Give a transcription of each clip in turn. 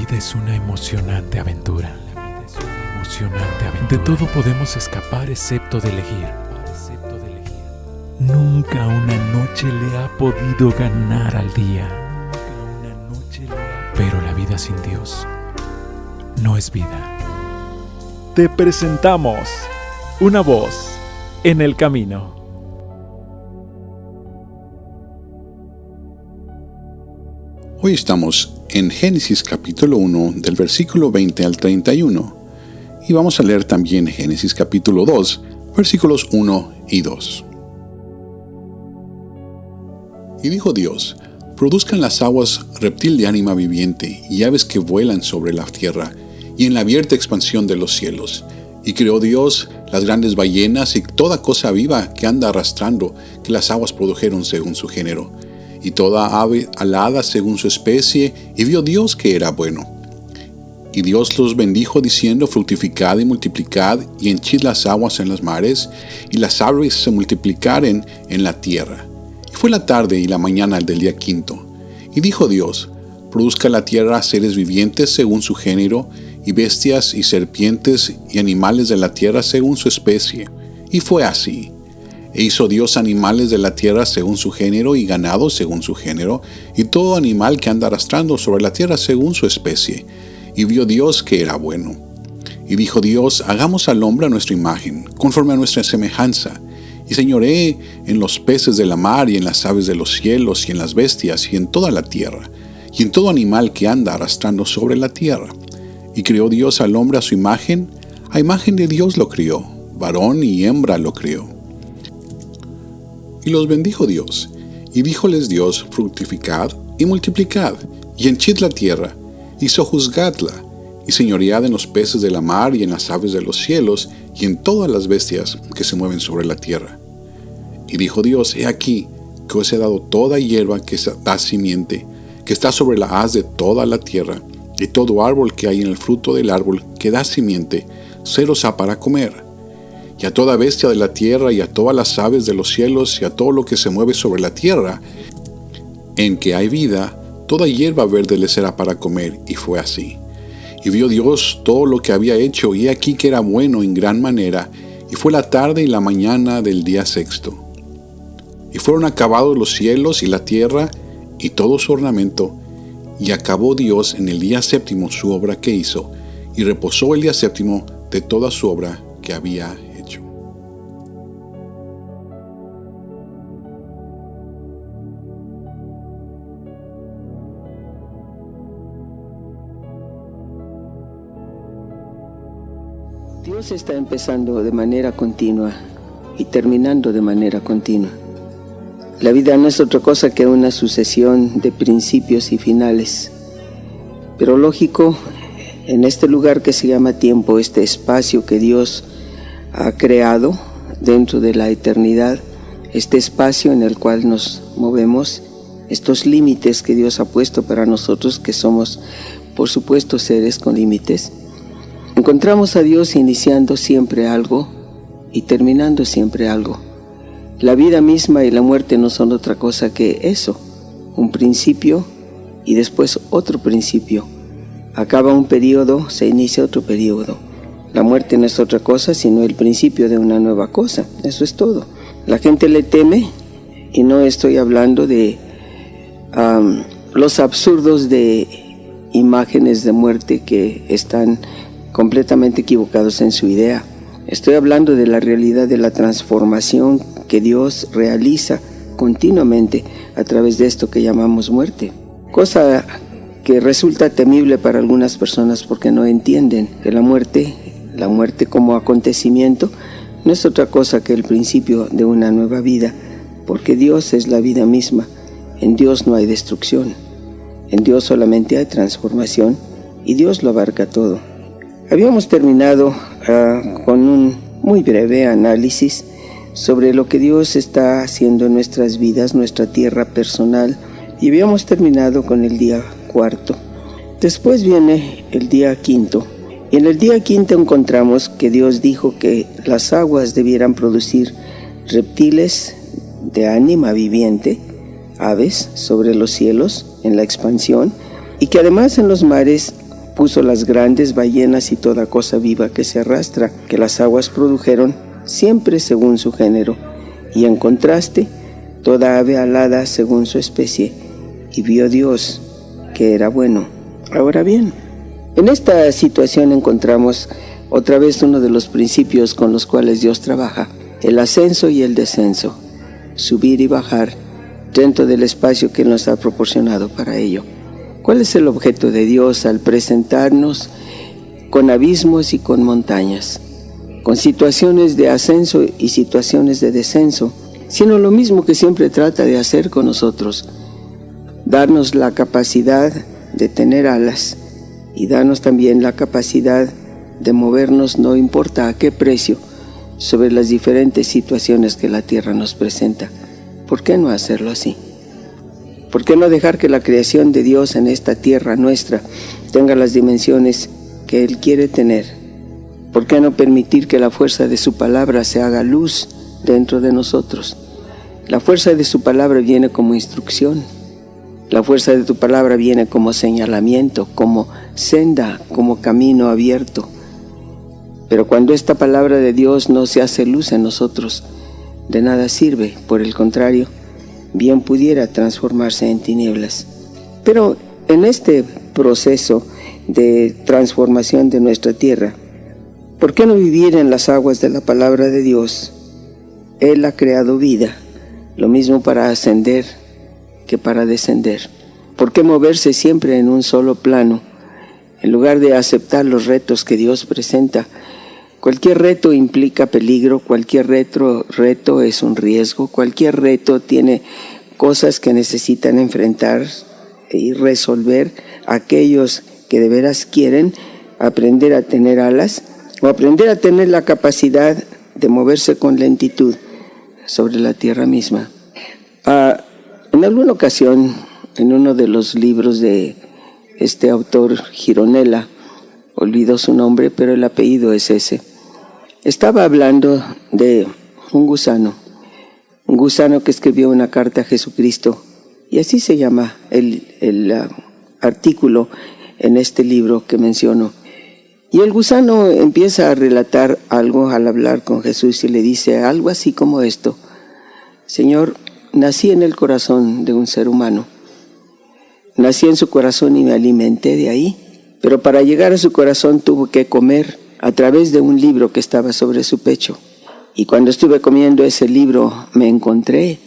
vida es una emocionante aventura. De todo podemos escapar excepto de elegir. Nunca una noche le ha podido ganar al día. Pero la vida sin Dios no es vida. Te presentamos Una voz en el camino. Hoy estamos en Génesis capítulo 1 del versículo 20 al 31 y vamos a leer también Génesis capítulo 2 versículos 1 y 2. Y dijo Dios: produzcan las aguas reptil de ánima viviente y aves que vuelan sobre la tierra y en la abierta expansión de los cielos. Y creó Dios las grandes ballenas y toda cosa viva que anda arrastrando, que las aguas produjeron según su género, y toda ave alada según su especie, y vio Dios que era bueno. Y Dios los bendijo diciendo: fructificad y multiplicad, y henchid las aguas en los mares, y las aves se multiplicaren en la tierra. Y fue la tarde y la mañana del día quinto. Y dijo Dios: produzca la tierra seres vivientes según su género, y bestias y serpientes y animales de la tierra según su especie. Y fue así. E hizo Dios animales de la tierra según su género, y ganado según su género, y todo animal que anda arrastrando sobre la tierra según su especie. Y vio Dios que era bueno. Y dijo Dios: hagamos al hombre a nuestra imagen, conforme a nuestra semejanza, y señoree en los peces de la mar, y en las aves de los cielos, y en las bestias, y en toda la tierra, y en todo animal que anda arrastrando sobre la tierra. Y creó Dios al hombre a su imagen, a imagen de Dios lo crió, varón y hembra lo crió. Y los bendijo Dios, y díjoles Dios: fructificad y multiplicad, y henchid la tierra, y sojuzgadla, y señoread en los peces de la mar, y en las aves de los cielos, y en todas las bestias que se mueven sobre la tierra. Y dijo Dios: he aquí que os he dado toda hierba que da simiente, que está sobre la haz de toda la tierra, y todo árbol que hay en el fruto del árbol que da simiente, seros ha para comer. Y a toda bestia de la tierra, y a todas las aves de los cielos, y a todo lo que se mueve sobre la tierra, en que hay vida, toda hierba verde le será para comer. Y fue así. Y vio Dios todo lo que había hecho, y aquí que era bueno en gran manera, y fue la tarde y la mañana del día sexto. Y fueron acabados los cielos y la tierra, y todo su ornamento, y acabó Dios en el día séptimo su obra que hizo, y reposó el día séptimo de toda su obra que había hecho. Dios está empezando de manera continua y terminando de manera continua. La vida no es otra cosa que una sucesión de principios y finales. Pero lógico, en este lugar que se llama tiempo, este espacio que Dios ha creado dentro de la eternidad, este espacio en el cual nos movemos, estos límites que Dios ha puesto para nosotros, que somos, por supuesto, seres con límites, encontramos a Dios iniciando siempre algo y terminando siempre algo. La vida misma y la muerte no son otra cosa que eso, un principio y después otro principio. Acaba un periodo, se inicia otro periodo. La muerte no es otra cosa sino el principio de una nueva cosa, eso es todo. La gente le teme, y no estoy hablando de los absurdos de imágenes de muerte que están completamente equivocados en su idea. Estoy hablando de la realidad de la transformación que Dios realiza continuamente a través de esto que llamamos muerte. Cosa que resulta temible para algunas personas porque no entienden que la muerte como acontecimiento no es otra cosa que el principio de una nueva vida, porque Dios es la vida misma. En Dios no hay destrucción, en Dios solamente hay transformación, y Dios lo abarca todo. Habíamos terminado con un muy breve análisis sobre lo que Dios está haciendo en nuestras vidas, nuestra tierra personal, y habíamos terminado con el día cuarto. Después viene el día quinto, y en el día quinto encontramos que Dios dijo que las aguas debieran producir reptiles de ánima viviente, aves sobre los cielos en la expansión, y que además en los mares puso las grandes ballenas y toda cosa viva que se arrastra, que las aguas produjeron, siempre según su género, y en contraste, toda ave alada según su especie, y vio Dios que era bueno. Ahora bien, en esta situación encontramos otra vez uno de los principios con los cuales Dios trabaja, el ascenso y el descenso, subir y bajar dentro del espacio que nos ha proporcionado para ello. ¿Cuál es el objeto de Dios al presentarnos con abismos y con montañas, con situaciones de ascenso y situaciones de descenso, sino lo mismo que siempre trata de hacer con nosotros, darnos la capacidad de tener alas y darnos también la capacidad de movernos no importa a qué precio sobre las diferentes situaciones que la tierra nos presenta? ¿Por qué no hacerlo así? ¿Por qué no dejar que la creación de Dios en esta tierra nuestra tenga las dimensiones que Él quiere tener? ¿Por qué no permitir que la fuerza de su palabra se haga luz dentro de nosotros? La fuerza de su palabra viene como instrucción. La fuerza de tu palabra viene como señalamiento, como senda, como camino abierto. Pero cuando esta palabra de Dios no se hace luz en nosotros, de nada sirve. Por el contrario, bien pudiera transformarse en tinieblas. Pero en este proceso de transformación de nuestra tierra, ¿por qué no vivir en las aguas de la palabra de Dios? Él ha creado vida, lo mismo para ascender que para descender. ¿Por qué moverse siempre en un solo plano, en lugar de aceptar los retos que Dios presenta? Cualquier reto implica peligro, cualquier reto es un riesgo, cualquier reto tiene cosas que necesitan enfrentar y resolver aquellos que de veras quieren aprender a tener alas o aprender a tener la capacidad de moverse con lentitud sobre la tierra misma. En alguna ocasión, en uno de los libros de este autor Gironella, olvidó su nombre, pero el apellido es ese, estaba hablando de un gusano que escribió una carta a Jesucristo, y así se llama el artículo en este libro que menciono. Y el gusano empieza a relatar algo al hablar con Jesús y le dice algo así como esto: Señor, nací en el corazón de un ser humano, nací en su corazón y me alimenté de ahí, pero para llegar a su corazón tuve que comer a través de un libro que estaba sobre su pecho. Y cuando estuve comiendo ese libro me encontré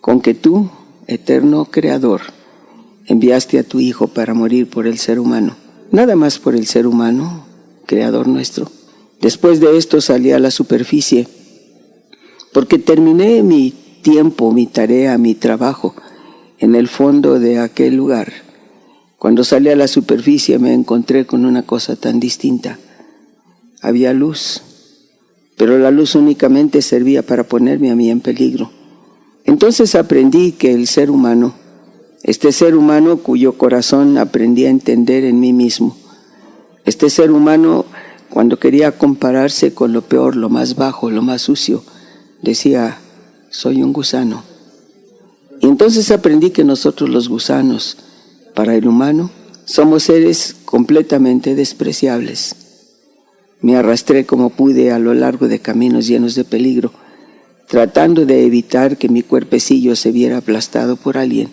con que tú, eterno Creador, enviaste a tu Hijo para morir por el ser humano. Nada más por el ser humano, Creador nuestro. Después de esto salí a la superficie, porque terminé mi tiempo, mi tarea, mi trabajo en el fondo de aquel lugar. Cuando salí a la superficie me encontré con una cosa tan distinta. Había luz, pero la luz únicamente servía para ponerme a mí en peligro. Entonces aprendí que el ser humano, este ser humano cuyo corazón aprendí a entender en mí mismo, este ser humano, cuando quería compararse con lo peor, lo más bajo, lo más sucio, decía: soy un gusano. Y entonces aprendí que nosotros los gusanos, para el humano, somos seres completamente despreciables. Me arrastré como pude a lo largo de caminos llenos de peligro, tratando de evitar que mi cuerpecillo se viera aplastado por alguien,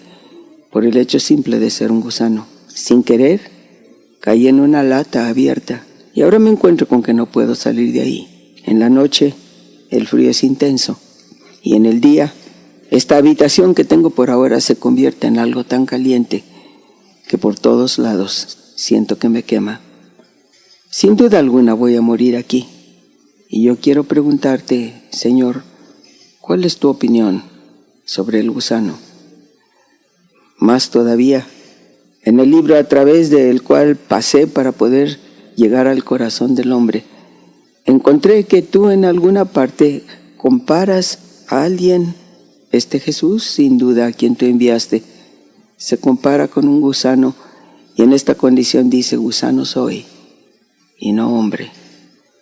por el hecho simple de ser un gusano. Sin querer, caí en una lata abierta y ahora me encuentro con que no puedo salir de ahí. En la noche, el frío es intenso y en el día, esta habitación que tengo por ahora se convierte en algo tan caliente que por todos lados siento que me quema. Sin duda alguna voy a morir aquí. Y yo quiero preguntarte, Señor, ¿cuál es tu opinión sobre el gusano? Más todavía, en el libro a través del cual pasé para poder llegar al corazón del hombre, encontré que tú en alguna parte comparas a alguien, este Jesús, sin duda a quien tú enviaste, se compara con un gusano y en esta condición dice: gusano soy y no hombre.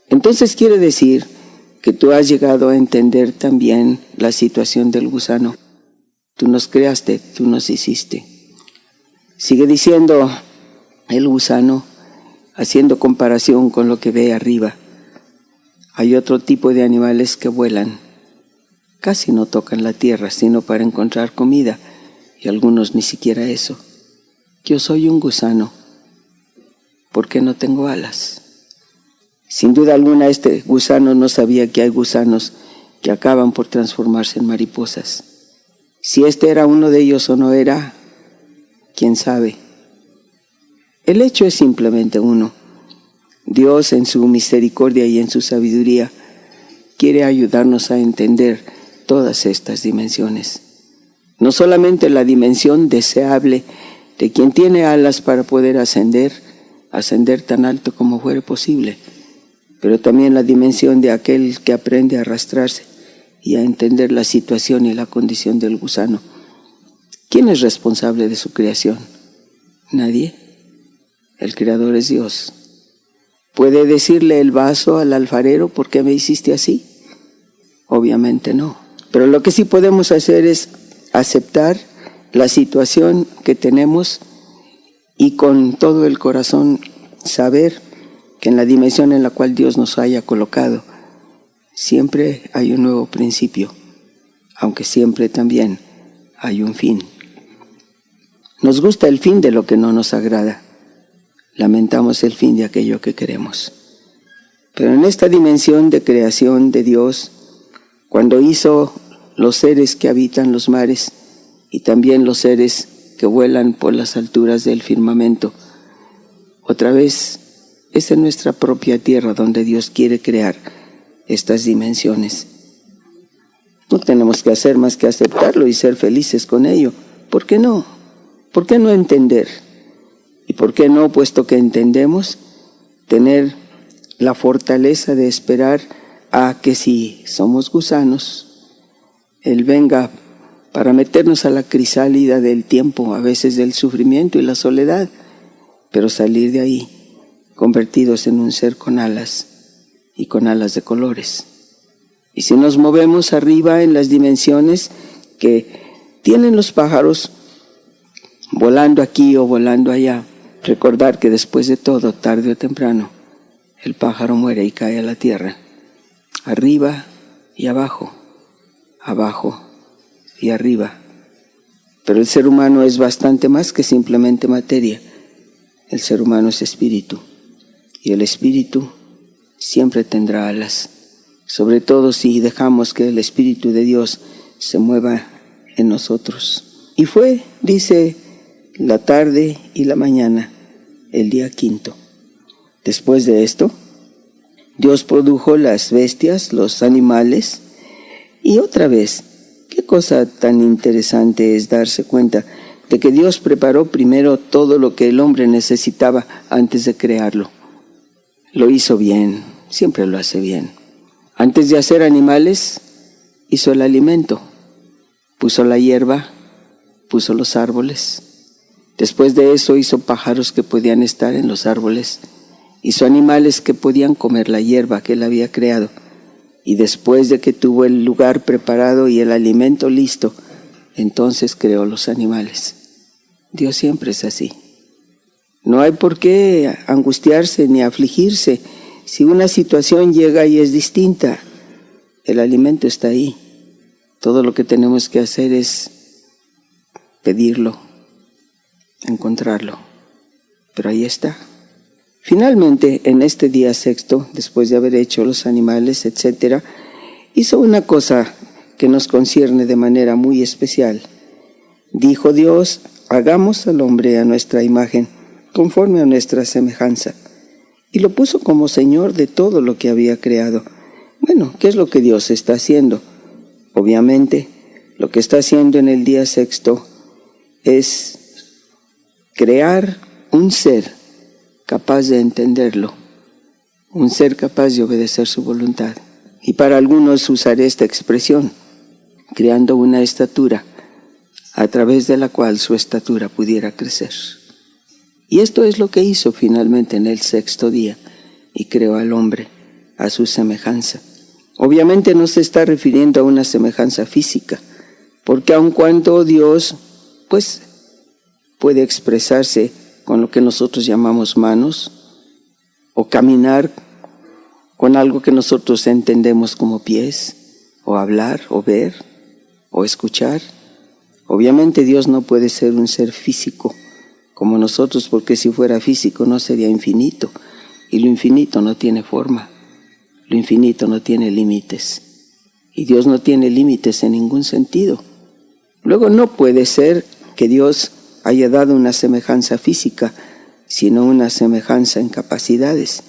Entonces quiere decir que tú has llegado a entender también la situación del gusano. Tú nos creaste, tú nos hiciste. Sigue diciendo el gusano: haciendo comparación con lo que ve arriba. Hay otro tipo de animales que vuelan. Casi no tocan la tierra, sino para encontrar comida, y algunos ni siquiera eso. Yo soy un gusano. ¿Por qué no tengo alas? Sin duda alguna, este gusano no sabía que hay gusanos que acaban por transformarse en mariposas. Si este era uno de ellos o no era, quién sabe. El hecho es simplemente uno. Dios, en su misericordia y en su sabiduría, quiere ayudarnos a entender todas estas dimensiones. No solamente la dimensión deseable de quien tiene alas para poder ascender tan alto como fuere posible, pero también la dimensión de aquel que aprende a arrastrarse y a entender la situación y la condición del gusano. ¿Quién es responsable de su creación? Nadie. El Creador es Dios. ¿Puede decirle el vaso al alfarero, ¿por qué me hiciste así? Obviamente no. Pero lo que sí podemos hacer es aceptar la situación que tenemos y con todo el corazón saber que en la dimensión en la cual Dios nos haya colocado, siempre hay un nuevo principio, aunque siempre también hay un fin. Nos gusta el fin de lo que no nos agrada. Lamentamos el fin de aquello que queremos. Pero en esta dimensión de creación de Dios, cuando hizo los seres que habitan los mares y también los seres que vuelan por las alturas del firmamento, otra vez es en nuestra propia tierra donde Dios quiere crear estas dimensiones. No tenemos que hacer más que aceptarlo y ser felices con ello. ¿Por qué no? ¿Por qué no entender? ¿Y por qué no, puesto que entendemos, tener la fortaleza de esperar a que si somos gusanos, Él venga para meternos a la crisálida del tiempo, a veces del sufrimiento y la soledad, pero salir de ahí convertidos en un ser con alas y con alas de colores? Y si nos movemos arriba en las dimensiones que tienen los pájaros, volando aquí o volando allá, recordar que después de todo, tarde o temprano, el pájaro muere y cae a la tierra, arriba y abajo, abajo y arriba. Pero el ser humano es bastante más que simplemente materia. El ser humano es espíritu, y el espíritu siempre tendrá alas, sobre todo si dejamos que el Espíritu de Dios se mueva en nosotros. Y fue, dice, la tarde y la mañana, el día quinto. Después de esto, Dios produjo las bestias, los animales, y otra vez, qué cosa tan interesante es darse cuenta de que Dios preparó primero todo lo que el hombre necesitaba antes de crearlo. Lo hizo bien, siempre lo hace bien. Antes de hacer animales, hizo el alimento, puso la hierba, puso los árboles. Después de eso hizo pájaros que podían estar en los árboles, hizo animales que podían comer la hierba que él había creado. Y después de que tuvo el lugar preparado y el alimento listo, entonces creó los animales. Dios siempre es así. No hay por qué angustiarse ni afligirse si una situación llega y es distinta. El alimento está ahí. Todo lo que tenemos que hacer es pedirlo, encontrarlo. Pero ahí está. Finalmente, en este día sexto, después de haber hecho los animales, etc., hizo una cosa que nos concierne de manera muy especial. Dijo Dios: hagamos al hombre a nuestra imagen, conforme a nuestra semejanza. Y lo puso como Señor de todo lo que había creado. Bueno, ¿qué es lo que Dios está haciendo? Obviamente, lo que está haciendo en el día sexto es crear un ser capaz de entenderlo, un ser capaz de obedecer su voluntad. Y para algunos usaré esta expresión, creando una estatura a través de la cual su estatura pudiera crecer. Y esto es lo que hizo finalmente en el sexto día, y creó al hombre a su semejanza. Obviamente no se está refiriendo a una semejanza física, porque aun cuando Dios, puede expresarse con lo que nosotros llamamos manos, o caminar con algo que nosotros entendemos como pies, o hablar, o ver, o escuchar. Obviamente Dios no puede ser un ser físico como nosotros, porque si fuera físico no sería infinito, y lo infinito no tiene forma, lo infinito no tiene límites, y Dios no tiene límites en ningún sentido. Luego no puede ser que Dios haya dado una semejanza física, sino una semejanza en capacidades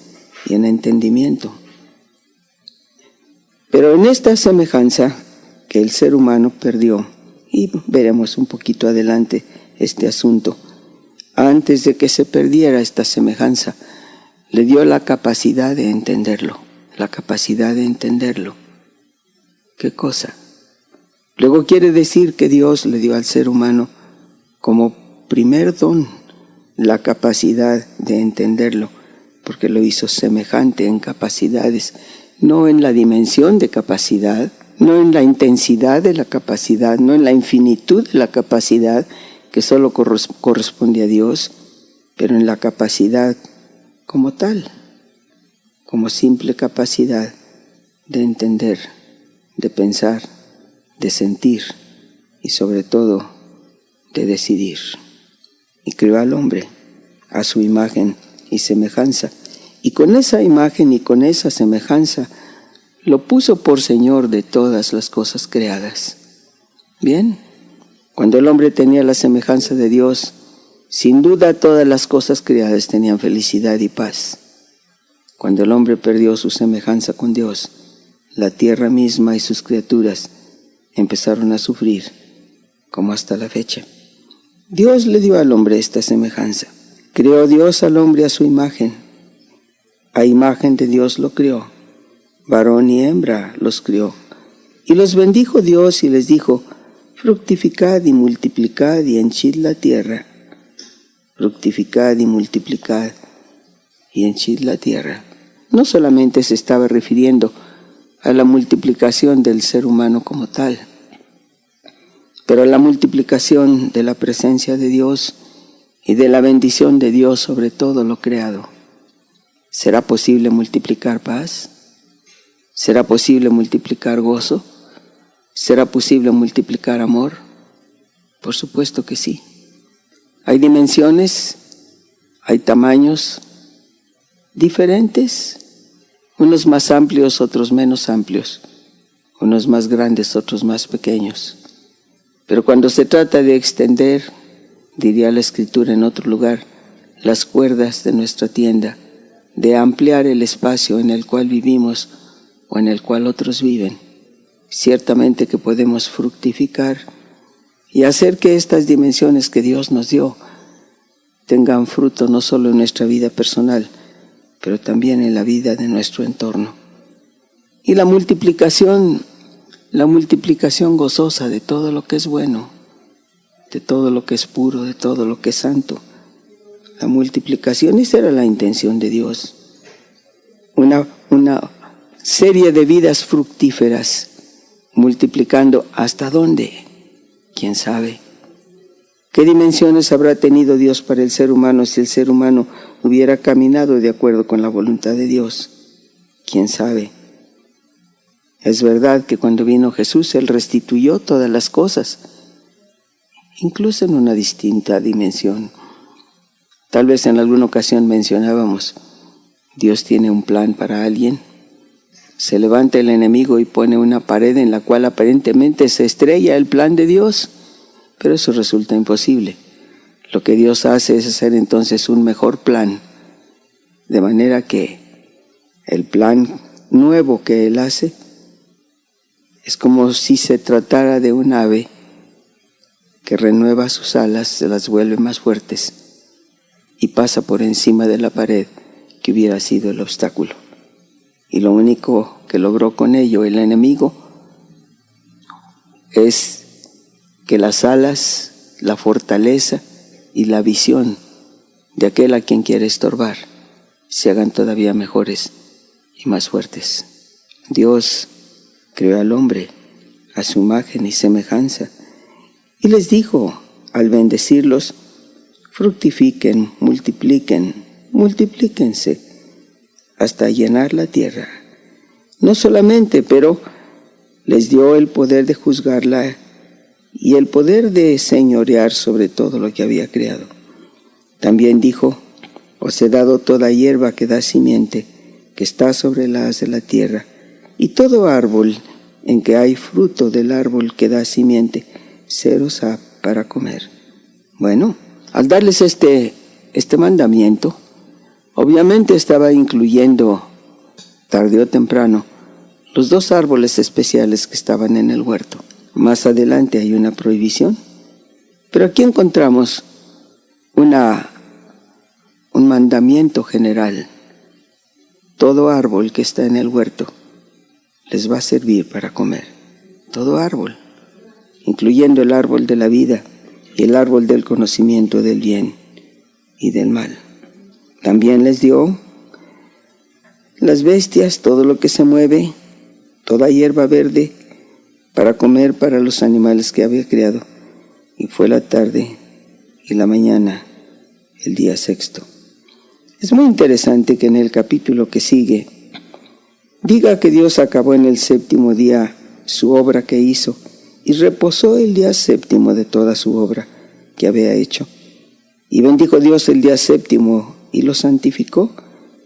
y en entendimiento. Pero en esta semejanza que el ser humano perdió, y veremos un poquito adelante este asunto, antes de que se perdiera esta semejanza, le dio la capacidad de entenderlo, la capacidad de entenderlo. ¿Qué cosa? Luego quiere decir que Dios le dio al ser humano como primer don la capacidad de entenderlo, porque lo hizo semejante en capacidades, no en la dimensión de capacidad, no en la intensidad de la capacidad, no en la infinitud de la capacidad que solo corresponde a Dios, pero en la capacidad como tal, como simple capacidad de entender, de pensar, de sentir y sobre todo de decidir. Y creó al hombre a su imagen y semejanza, y con esa imagen y con esa semejanza lo puso por Señor de todas las cosas creadas. Bien, cuando el hombre tenía la semejanza de Dios, sin duda todas las cosas creadas tenían felicidad y paz. Cuando el hombre perdió su semejanza con Dios, la tierra misma y sus criaturas empezaron a sufrir, como hasta la fecha. Dios le dio al hombre esta semejanza. Creó Dios al hombre a su imagen. A imagen de Dios lo creó. Varón y hembra los crió. Y los bendijo Dios y les dijo: fructificad y multiplicad y henchid la tierra. Fructificad y multiplicad y henchid la tierra. No solamente se estaba refiriendo a la multiplicación del ser humano como tal, pero a la multiplicación de la presencia de Dios y de la bendición de Dios sobre todo lo creado. ¿Será posible multiplicar paz? ¿Será posible multiplicar gozo? ¿Será posible multiplicar amor? Por supuesto que sí. Hay dimensiones, hay tamaños diferentes, unos más amplios, otros menos amplios, unos más grandes, otros más pequeños. Pero cuando se trata de extender, diría la Escritura en otro lugar, las cuerdas de nuestra tienda, de ampliar el espacio en el cual vivimos o en el cual otros viven, ciertamente que podemos fructificar y hacer que estas dimensiones que Dios nos dio tengan fruto no solo en nuestra vida personal, pero también en la vida de nuestro entorno. Y la multiplicación gozosa de todo lo que es bueno, de todo lo que es puro, de todo lo que es santo. La multiplicación, esa era la intención de Dios. Una serie de vidas fructíferas, multiplicando ¿hasta dónde? ¿Quién sabe? ¿Qué dimensiones habrá tenido Dios para el ser humano si el ser humano hubiera caminado de acuerdo con la voluntad de Dios? ¿Quién sabe? Es verdad que cuando vino Jesús, Él restituyó todas las cosas, incluso en una distinta dimensión. Tal vez en alguna ocasión mencionábamos, Dios tiene un plan para alguien. Se levanta el enemigo y pone una pared en la cual aparentemente se estrella el plan de Dios, pero eso resulta imposible. Lo que Dios hace es hacer entonces un mejor plan, de manera que el plan nuevo que Él hace es como si se tratara de un ave que renueva sus alas, se las vuelve más fuertes y pasa por encima de la pared que hubiera sido el obstáculo. Y lo único que logró con ello el enemigo es que las alas, la fortaleza y la visión de aquel a quien quiere estorbar se hagan todavía mejores y más fuertes. Dios creó al hombre a su imagen y semejanza y les dijo al bendecirlos: fructifiquen, multiplíquense, hasta llenar la tierra. No solamente, pero les dio el poder de juzgarla y el poder de señorear sobre todo lo que había creado. También dijo: os he dado toda hierba que da simiente, que está sobre la haz de la tierra, y todo árbol en que hay fruto del árbol que da simiente, se os ha para comer. Bueno, al darles este mandamiento, obviamente estaba incluyendo, tarde o temprano, los dos árboles especiales que estaban en el huerto. Más adelante hay una prohibición, pero aquí encontramos un mandamiento general. Todo árbol que está en el huerto les va a servir para comer. Todo árbol, incluyendo el árbol de la vida y el árbol del conocimiento del bien y del mal. También les dio las bestias, todo lo que se mueve, toda hierba verde, para comer para los animales que había creado. Y fue la tarde y la mañana, el día sexto. Es muy interesante que en el capítulo que sigue diga que Dios acabó en el séptimo día su obra que hizo y reposó el día séptimo de toda su obra que había hecho. Y bendijo Dios el día séptimo y lo santificó,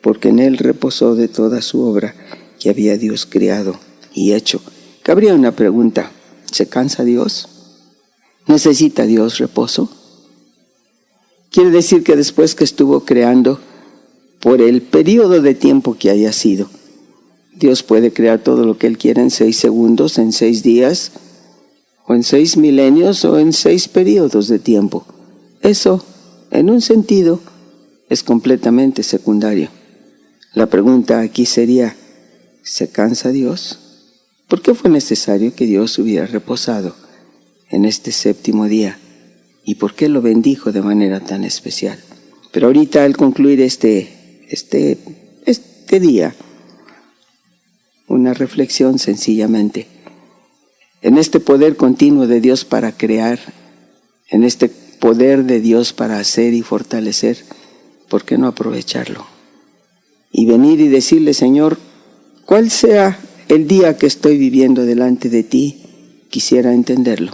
porque en él reposó de toda su obra que había Dios creado y hecho. Cabría una pregunta: ¿se cansa Dios? ¿Necesita Dios reposo? Quiere decir que después que estuvo creando, por el periodo de tiempo que haya sido, Dios puede crear todo lo que Él quiera en 6 segundos, en 6 días, o en 6 milenios, o en 6 periodos de tiempo. Eso, en un sentido, es completamente secundario. La pregunta aquí sería: ¿se cansa Dios? ¿Por qué fue necesario que Dios hubiera reposado en este séptimo día? ¿Y por qué lo bendijo de manera tan especial? Pero ahorita, al concluir este día, una reflexión sencillamente. En este poder continuo de Dios para crear, en este poder de Dios para hacer y fortalecer, ¿por qué no aprovecharlo? Y venir y decirle: Señor, cuál sea el día que estoy viviendo delante de ti, quisiera entenderlo.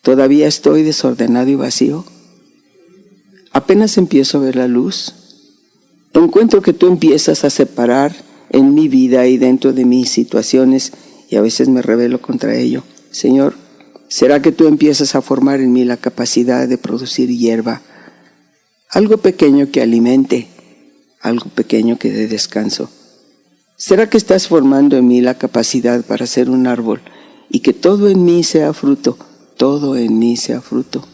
¿Todavía estoy desordenado y vacío? Apenas empiezo a ver la luz. Encuentro que tú empiezas a separar en mi vida y dentro de mis situaciones, y a veces me rebelo contra ello. Señor, ¿será que tú empiezas a formar en mí la capacidad de producir hierba? Algo pequeño que alimente, algo pequeño que dé descanso. ¿Será que estás formando en mí la capacidad para ser un árbol y que todo en mí sea fruto? Todo en mí sea fruto.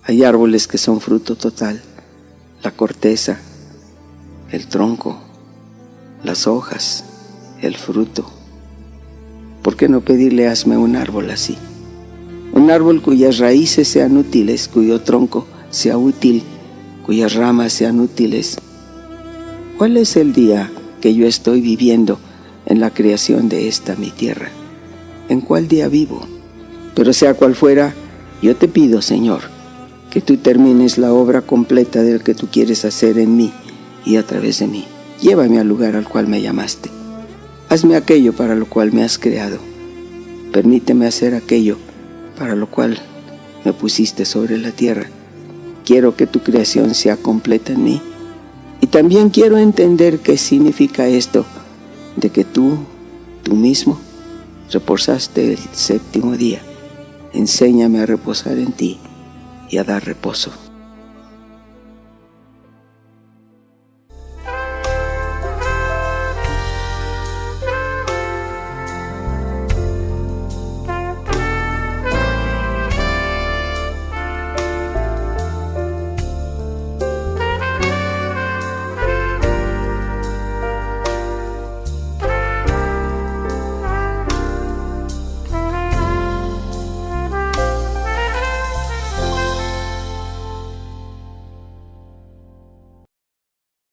Hay árboles que son fruto total: la corteza, el tronco, las hojas, el fruto. ¿Por qué no pedirle: hazme un árbol así? Un árbol cuyas raíces sean útiles, cuyo tronco sea útil, cuyas ramas sean útiles. ¿Cuál es el día que yo estoy viviendo en la creación de esta mi tierra? ¿En cuál día vivo? Pero sea cual fuera, yo te pido, Señor, que tú termines la obra completa del que tú quieres hacer en mí y a través de mí. Llévame al lugar al cual me llamaste. Hazme aquello para lo cual me has creado. Permíteme hacer aquello para lo cual me pusiste sobre la tierra. Quiero que tu creación sea completa en mí. Y también quiero entender qué significa esto de que tú mismo, reposaste el séptimo día. Enséñame a reposar en ti y a dar reposo.